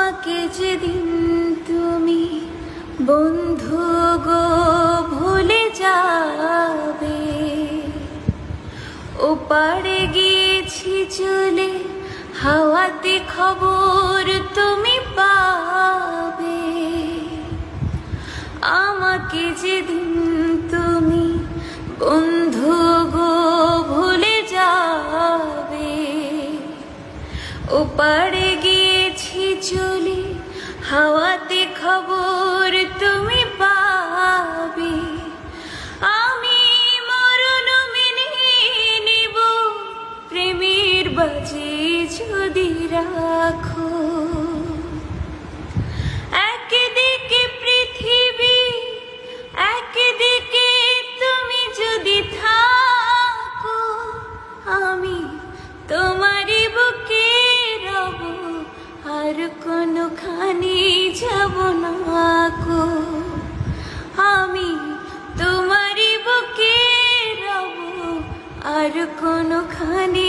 আমাকে যেদিন তুমি বন্ধু গো ভুলে যাবে, ওপারে গিয়েছি চলে হাওয়াতে খবর তুমি পাবে। আমাকে যেদিন তুমি বন্ধু গো ভুলে যাবে, ওপারে গিয়েছি চলে হাওয়াতে খবর তুমি পাবে। আমি মরণ মেনে নিব প্রেমের বাজে যদি রাখো। একদিকে পৃথিবী একদিকে তুমি যদি থাকো, আমি তোমারই বুকে রব আর কোনোখানে যাব না গো। আমি তোমারই বুকে রব আর কোনোখানে